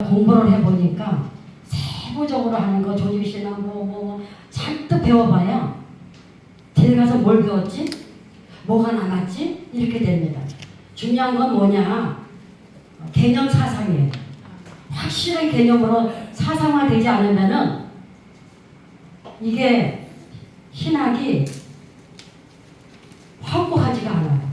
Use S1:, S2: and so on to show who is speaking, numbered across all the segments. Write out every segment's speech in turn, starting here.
S1: 공부를 해보니까 세부적으로 하는 거 조직신앙 뭐 잔뜩 배워봐야 뒤에 가서 뭘 배웠지? 뭐가 남았지? 이렇게 됩니다. 중요한 건 뭐냐? 개념 사상이에요. 확실한 개념으로 사상화되지 않으면은 이게 신학이 확고하지가 않아요.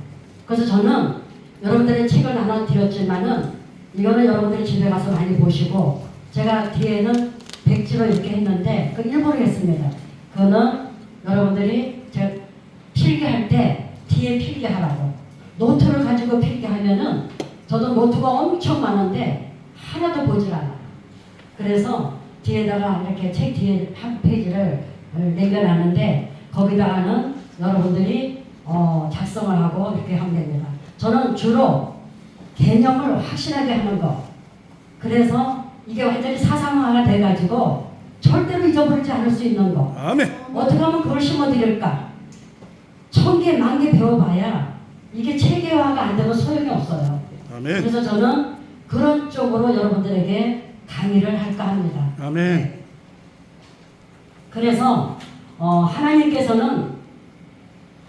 S1: 그래서 저는 여러분들의 책을 하나 드렸지만은 이거는 여러분들이 집에 가서 많이 보시고, 제가 뒤에는 백지로 이렇게 했는데 그 일부러 했습니다. 그거는 여러분들이 제가 필기할 때 뒤에 필기하라고, 노트를 가지고 필기하면은 저도 노트가 엄청 많은데 하나도 보질 않아요. 그래서 뒤에다가 이렇게 책 뒤에 한 페이지를 남겨놨는데 거기다가는 여러분들이 작성을 하고 이렇게 하면 됩니다. 저는 주로 개념을 확실하게 하는 거. 그래서 이게 완전히 사상화가 돼가지고 절대로 잊어버리지 않을 수 있는 거.
S2: 아멘.
S1: 어떻게 하면 그걸 심어드릴까? 1000개, 10,000개 배워봐야 이게 체계화가 안 되면 소용이 없어요.
S2: 아멘.
S1: 그래서 저는 그런 쪽으로 여러분들에게 강의를 할까 합니다.
S2: 아멘.
S1: 그래서 하나님께서는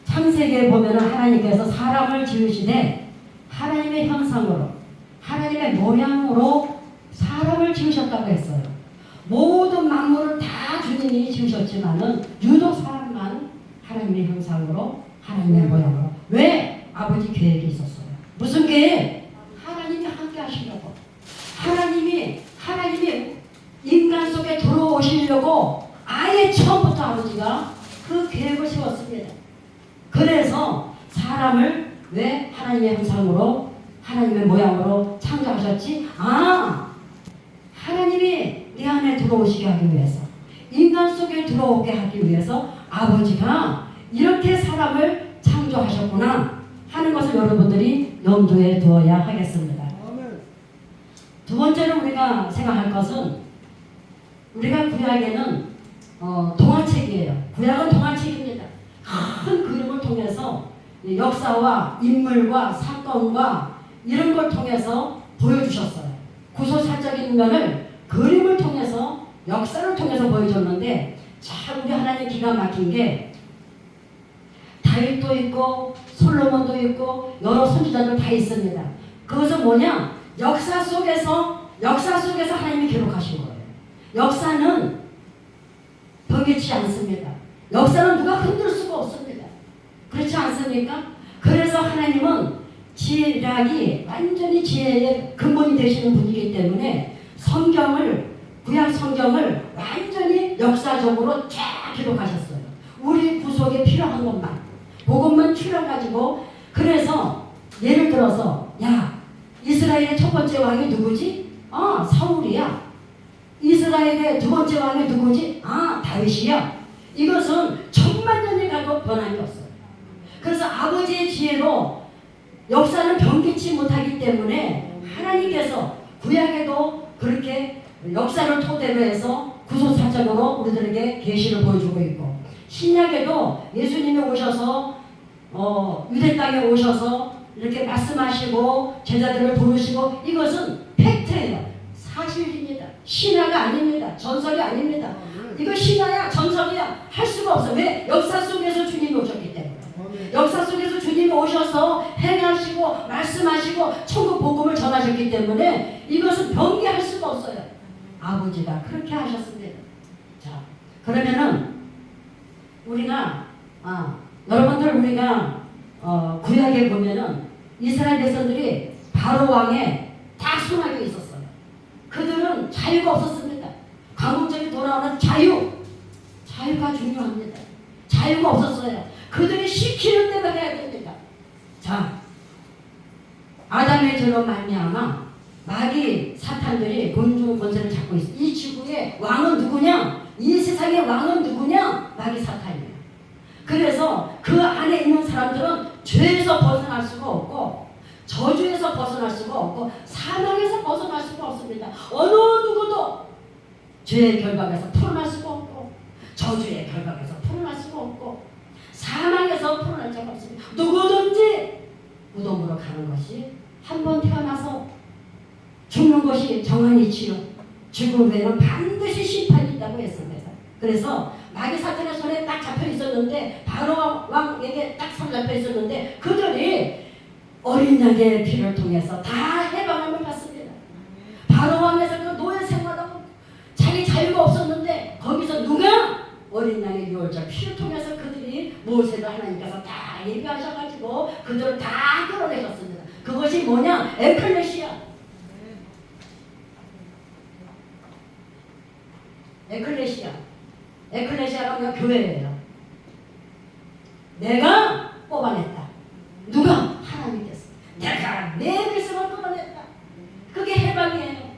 S1: 창세기에 보면은 하나님께서 사람을 지으시되 하나님의 형상으로, 하나님의 모양으로 사람을 지으셨다고 했어요. 모든 만물을 다 주님이 지으셨지만은 유독 사람만 하나님의 형상으로, 하나님의 모양으로. 왜? 아버지 계획이 있었어요. 무슨 계획? 하나님이 함께 하시려고. 하나님이 인간 속에 들어오시려고 아예 처음부터 아버지가 그 계획을 세웠습니다. 그래서 사람을 왜 하나님의 형상으로, 하나님의 모양으로 창조하셨지? 하나님이 내 안에 들어오시게 하기 위해서, 인간 속에 들어오게 하기 위해서 아버지가 이렇게 사람을 창조하셨구나 하는 것을 여러분들이 염두에 두어야 하겠습니다. 두 번째로 우리가 생각할 것은, 우리가 구약에는 동화책이에요. 구약은 동화책입니다. 큰 그림을 통해서 역사와 인물과 사건과 이런 걸 통해서 보여주셨어요. 구소사적인 면을 그림을 통해서, 역사를 통해서 보여줬는데, 참 우리 하나님 기가 막힌 게 다윗도 있고 솔로몬도 있고 여러 선지자들 다 있습니다. 그것은 뭐냐? 역사 속에서 하나님이 기록하신 거예요. 역사는 변개치 않습니다. 역사는 누가 흔들 수가 없습니다. 그렇지 않습니까? 그래서 하나님은 지략이 완전히 지혜의 근본이 되시는 분이기 때문에 구약 성경을 완전히 역사적으로 쫙 기록하셨어요. 우리 구속에 필요한 것만, 그것만 추려가지고. 그래서 예를 들어서, 이스라엘의 첫 번째 왕이 누구지? 사울이야. 이스라엘의 두 번째 왕이 누구지? 다윗이야. 이것은 천만 년이 가도 변함이 없어요. 그래서 아버지의 지혜로 역사는 변기치 못하기 때문에 하나님께서 구약에도 그렇게 역사를 토대로 해서 구속사적으로 우리들에게 계시를 보여주고 있고, 신약에도 예수님이 오셔서 유대 땅에 오셔서 이렇게 말씀하시고 제자들을 부르시고, 이것은 팩트예요. 사실입니다. 신화가 아닙니다. 전설이 아닙니다. 이거 신화야 전설이야 할 수가 없어. 왜? 역사 속에서 주님이 오셨기 때문에. 역사 속에서 주님이 오셔서 행하시고 말씀하시고 천국 복음을 전하셨기 때문에 이것은 변개할 수가 없어요. 아버지가 그렇게 하셨습니다. 자, 그러면은 우리가 우리가 구약에 보면은 이스라엘 백성들이 바로 왕에 다 손아귀에 있었어요. 그들은 자유가 없었습니다. 강국적이 돌아오는 자유가 중요합니다. 자유가 없었어요. 그들이 시키는 대로 해야 됩니다. 자, 아담의 죄로 말미암아 마귀 사탄들이 곤중 권세를 잡고 있어. 이 지구의 왕은 누구냐? 이 세상의 왕은 누구냐? 마귀 사탄이에요. 그래서 그 안에 있는 사람들은 죄에서 벗어날 수가 없고, 저주에서 벗어날 수가 없고, 사망에서 벗어날 수가 없습니다. 어느 누구도 죄의 결박에서 풀어날 수가 없고, 저주의 결박에서 풀어날 수가 없고, 사망에서 풀어날 수가 없습니다. 누구든지 무덤으로 가는 것이, 한 번 태어나서 죽는 것이 정한이치요 죽은 후에는 반드시 심판이 있다고 했습니다. 그래서 마귀 사탄의 손에 딱 잡혀 있었는데 바로 왕에게 딱 사로잡혀 있었는데 그들이 어린 양의 피를 통해서 다 해방함을 받습니다. 바로 왕에서 그 노예 생활하고 자기 자유가 없었는데 거기서 누가 어린 양의 유월절 피를 통해서 그들이 모세가 하나님께서 다 예비하셔가지고 그들을 다 끌어내셨습니다. 그것이 뭐냐? 에클레시아. 에클레시아가 뭐냐? 교회예요. 내가 뽑아냈다. 누가? 하나님께서. 내가 내 백성을 뽑아냈다. 그게 해방이에요.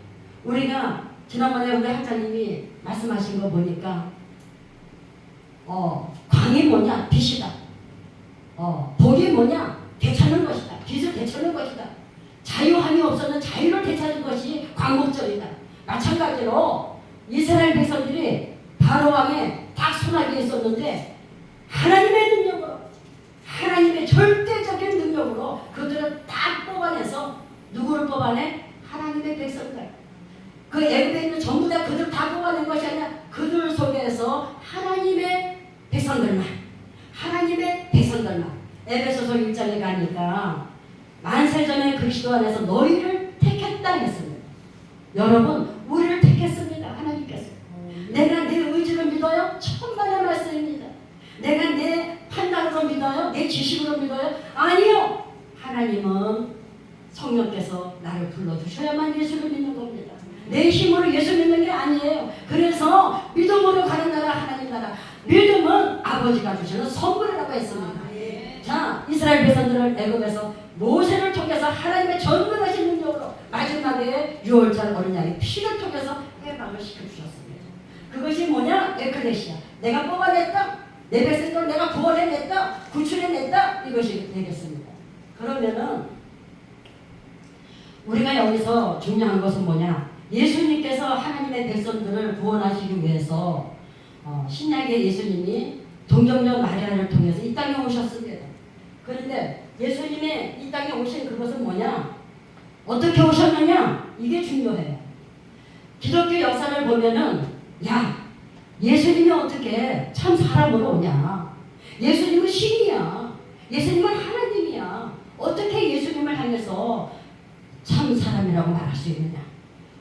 S1: 우리가 지난번에 우리 학자님이 말씀하신 거 보니까 광이 뭐냐? 빛이다. 복이 뭐냐? 되찾는 것이다. 빛을 되찾는 것이다. 자유함이 없었는 자유를 되찾는 것이 광복절이다. 마찬가지로 이스라엘 백성들이 바로 왕의 딱 손아귀에 있었는데 하나님의 능력으로 하나님의 절대적인 능력으로 그들을 딱 뽑아내서 누구를 뽑아내? 하나님의 백성들. 그 애굽에 있는 전부 다 그들 다 뽑아낸 것이 아니라 그들 속에서 하나님의 백성들만 에베소서 1장에 가니까 만세전에 그리스도 안에서 너희를 택했다 했습니다. 여러분 우리를 택했습니다. 하나님께서. 내가 내 의지를 믿어요? 천만의 말씀입니다. 내가 내 판단으로 믿어요? 내 지식으로 믿어요? 아니요. 하나님은 성령께서 나를 불러주셔야만 예수를 믿는 겁니다. 내 힘으로 예수 믿는 게 아니에요. 그래서 믿음으로 가는 나라 하나님 나라. 믿음은 아버지가 주시는 선물이라고 했습니다. 자, 이스라엘 백성들을 애굽에서 모세를 통해서 하나님의 전능하신 능력으로 마지막에 유월절 어린 양의 피를 통해서 해방을 시켜주셨습니다. 그것이 뭐냐? 에클레시아. 내가 뽑아냈다. 내 백성들을 내가 구원해냈다. 구출해냈다. 이것이 되겠습니다. 그러면은 우리가 여기서 중요한 것은 뭐냐? 예수님께서 하나님의 백성들을 구원하시기 위해서 신약의 예수님이 동정녀 마리아를 통해서 이 땅에 오셨습니다. 그런데 예수님의 이 땅에 오신 그것은 뭐냐? 어떻게 오셨느냐? 이게 중요해요. 기독교 역사를 보면은 야, 예수님이 어떻게 참 사람으로 오냐? 예수님은 신이야. 예수님은 하나님이야. 어떻게 예수님을 향해서 참 사람이라고 말할 수 있느냐?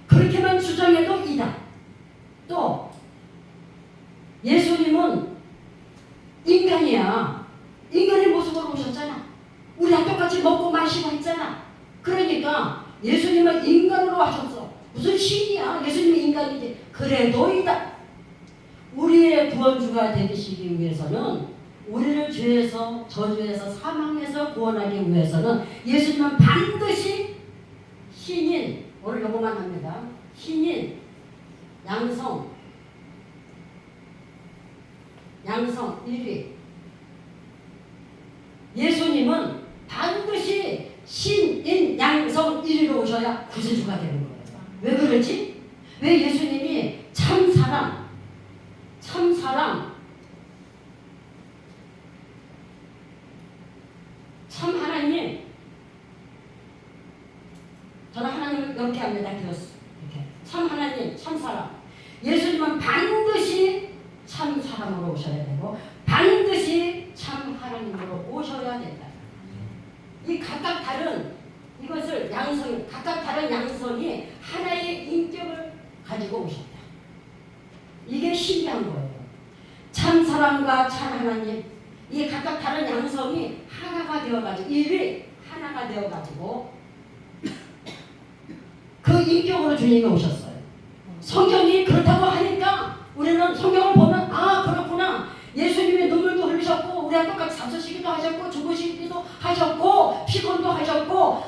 S1: 그렇게만 주장해도 이다. 또 예수님은 인간이야. 인간의 모습으로 오셨잖아. 우리랑 똑같이 먹고 마시고 했잖아. 그러니까 예수님은 인간으로 하셨어. 무슨 신이야. 예수님이 인간이지. 그래도 이다. 우리의 구원주가 되시기 위해서는 우리를 죄에서 저주에서 사망에서 구원하기 위해서는 예수님은 반드시 신인, 오늘 요거만 합니다. 신인, 양성 1위. 예수님은 반드시 신인, 양성 1위로 오셔야 구세주가 되는 거예요. 왜 그러지? 왜 예수님이 참 사랑, 참 하나님, 저는 하나님을 이렇게 합니다. 이렇게 참 하나님, 참 사랑. 예수님은 반드시 참 사람으로 오셔야 되고 반드시 참 하나님으로 오셔야 된다. 이 각각 다른 이것을 각각 다른 양성이 하나의 인격을 가지고 오셨다. 이게 신기한 거예요. 참 사랑과 참 하나님, 이 각각 다른 양성이 하나가 되어가지고 일이 하나가 되어가지고 그 인격으로 주님이 오셨어요. 성경이 그렇다고 하니까 우리는 성경을 보면 그렇구나. 예수님이 눈물도 흘리셨고 우리와 똑같이 잡수시기도 하셨고 죽으시기도 하셨고 피곤도 하셨고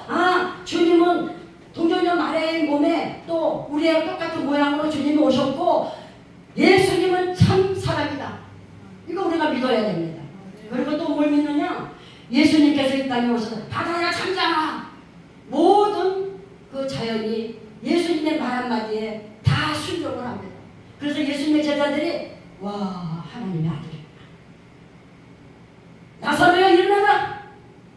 S1: 주님은 동정녀 마리아의 몸에 또 우리와 똑같은 모양으로 주님이 오셨고 예수님은 참 사람이다. 이거 우리가 믿어야 됩니다. 그리고 또 뭘 믿느냐? 예수님께서 이 땅에 오셔서 바다야 잠잠아. 모든 그 자연이 예수님의 말 한마디에 다 순종을 합니다. 그래서 예수님의 제자들이 와, 하나님의 아들이구나. 나사로야 일어나라.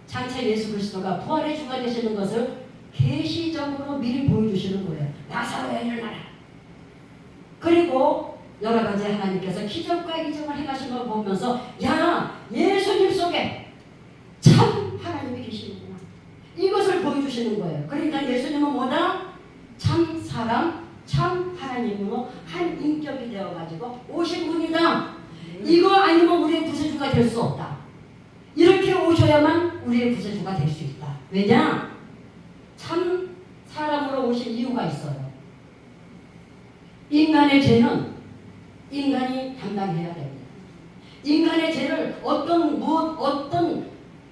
S1: 장차 예수 그리스도가 부활의 주가 되시는 것을 계시적으로 미리 보여주시는 거예요. 나사로야 일어나라. 그리고 여러 가지 하나님께서 기적과 이적을 행하신 걸 보면서 야 예수님 속에 참 하나님이 계시는구나. 이것을 보여주시는 거예요. 그러니까 예수님은 뭐다? 참 사람, 참 하나님으로 한 인격이 되어가지고 오신 분이다. 이거 아니면 우리의 구세주가 될 수 없다. 이렇게 오셔야만 우리의 구세주가 될 수 있다. 왜냐? 참 사람으로 오신 이유가 있어요. 인간의 죄는 인간이 담당해야 됩니다. 인간의 죄를 어떤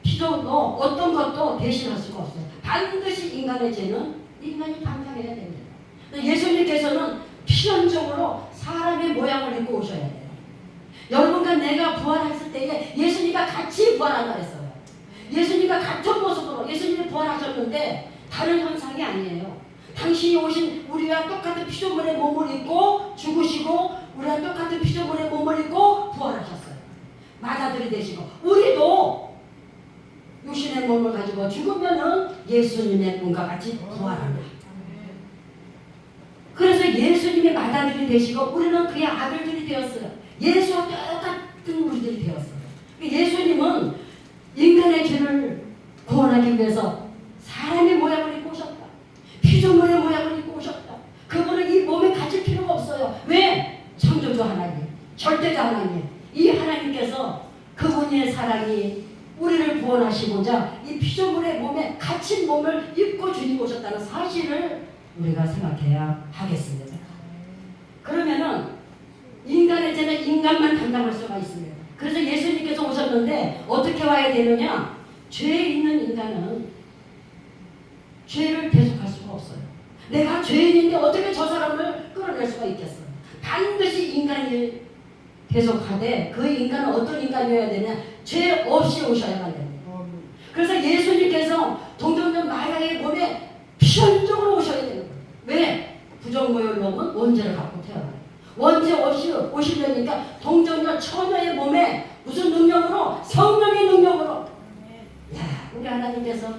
S1: 필요도 어떤 것도 대신할 수가 없어요. 반드시 인간의 죄는 인간이 담당해야 됩니다. 예수님께서는 필연적으로 사람의 모양을 입고 오셔야 돼요. 여러분과 내가 부활했을 때에 예수님과 같이 부활한다 했어요. 예수님과 같은 모습으로 예수님이 부활하셨는데 다른 형상이 아니에요. 당신이 오신 우리와 똑같은 피조물의 몸을 입고 죽으시고 우리와 똑같은 피조물의 몸을 입고 부활하셨어요. 마다들이 되시고 우리도 육신의 몸을 가지고 죽으면은 예수님의 몸과 같이 부활합니다. 그래서 예수님의 마다들이 되시고 우리는 그의 아들들이 되었어요. 예수와 똑같은 우리들이 되었어요. 예수님은 인간의 죄를 구원하기 위해서 사람의 모양을 입고 오셨다. 피조물의 모양을 입고 오셨다. 그분은 이 몸에 가질 필요가 없어요. 왜? 창조주 하나님, 절대자 하나님, 이 하나님께서 그분의 사랑이 우리를 구원하시고자 이 피조물의 몸에 갇힌 몸을 입고 주님 오셨다는 사실을 우리가 생각해야 하겠습니다. 그러면은 인간의 죄는 인간만 담당할 수가 있습니다. 그래서 예수님께서 오셨는데 어떻게 와야 되느냐? 죄 있는 인간은 죄를 대속할 수가 없어요. 내가 죄인인데 어떻게 저 사람을 끌어낼 수가 있겠어요? 반드시 인간이 대속하되 그 인간은 어떤 인간이어야 되냐? 죄 없이 오셔야만 됩니다. 그래서 예수님께서 동정녀 마리아의 몸에 필연적으로 오셔야 되는 거예요. 왜? 부정모열 놈은 원죄를 갖고 태어나요. 원죄 없이 오시려니까 동정녀 처녀의 몸에 무슨 능력으로? 성령의 능력으로. 야, 우리 하나님께서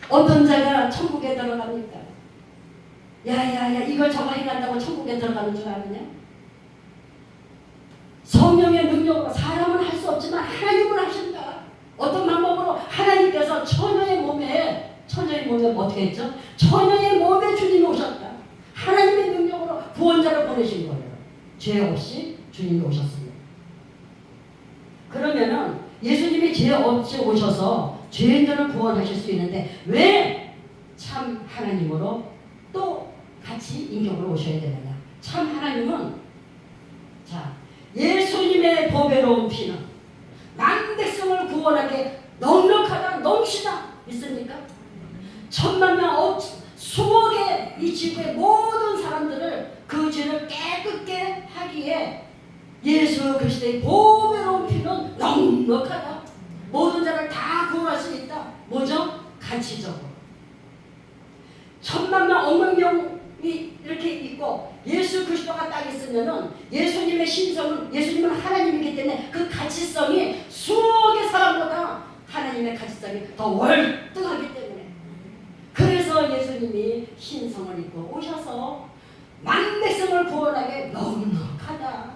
S1: 어떤 자가 천국에 들어갑니까? 야야야 이걸 저거 행한다고 천국에 들어가는 줄 아느냐? 성령의 능력으로 사람은 할 수 없지만 하나님은 하신다. 어떤 방법으로 하나님께서 처녀의 몸에 어떻게 했죠? 처녀의 몸에 주님이 오셨다. 하나님의 능력으로 구원자를 보내신 거예요. 죄 없이 주님이 오셨습니다. 그러면은 예수님이 죄 없이 오셔서 죄인들을 구원하실 수 있는데 왜 참 하나님으로 또 같이 인격으로 오셔야 되느냐? 참 하나님은 자 예수님의 보배로운 피는 만백성을 구원하게 넉넉하다 넘치다 믿습니까? 천만명 수억의 이 지구의 모든 사람들을 그 죄를 깨끗게 하기에 예수 그리스도의 보배로운 피는 넉넉하다. 모든 자를 다 구원할 수 있다. 뭐죠? 가치적으로. 천만명 억만 명이 이렇게 있고 예수 그리스도가 딱 있으면은 예수님의 신성은 예수님은 하나님이기 때문에 그 가치성이 수억의 사람보다 하나님의 가치성이 더 월등하기 때문에 그래서 예수님이 신성을 입고 오셔서 만백성을 구원하게 넉넉하다.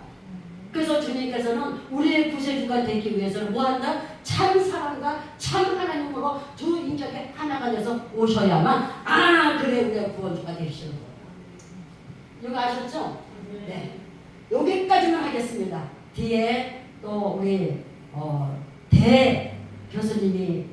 S1: 그래서 주님께서는 우리의 구세주가 되기 위해서는 뭐한다? 참 사랑과 참 하나님으로 두 인격의 하나가 돼서 오셔야만 그래 우리의 구원주가 되시는 거예요. 이거 아셨죠? 네. 여기까지만 하겠습니다. 뒤에 또 우리 대 교수님이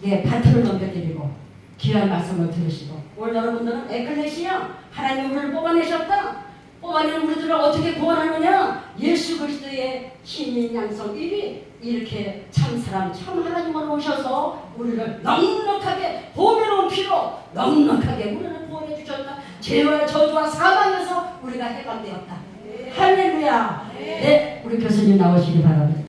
S1: 바트를 넘겨드리고 귀한 말씀을 들으시고 오늘 여러분들은 에클레시아 하나님 우리를 뽑아내셨다. 뽑아낸 우리들을 어떻게 구원하느냐? 예수 그리스도의 신인 양성 일이 이렇게 참 사람 참 하나님으로 오셔서 우리를 넉넉하게 보배로운 피로 넉넉하게 우리를 구원해 주셨다. 죄와 저주와 사망에서 우리가 해방되었다. 할렐루야. 네, 우리 교수님 나오시기 바랍니다.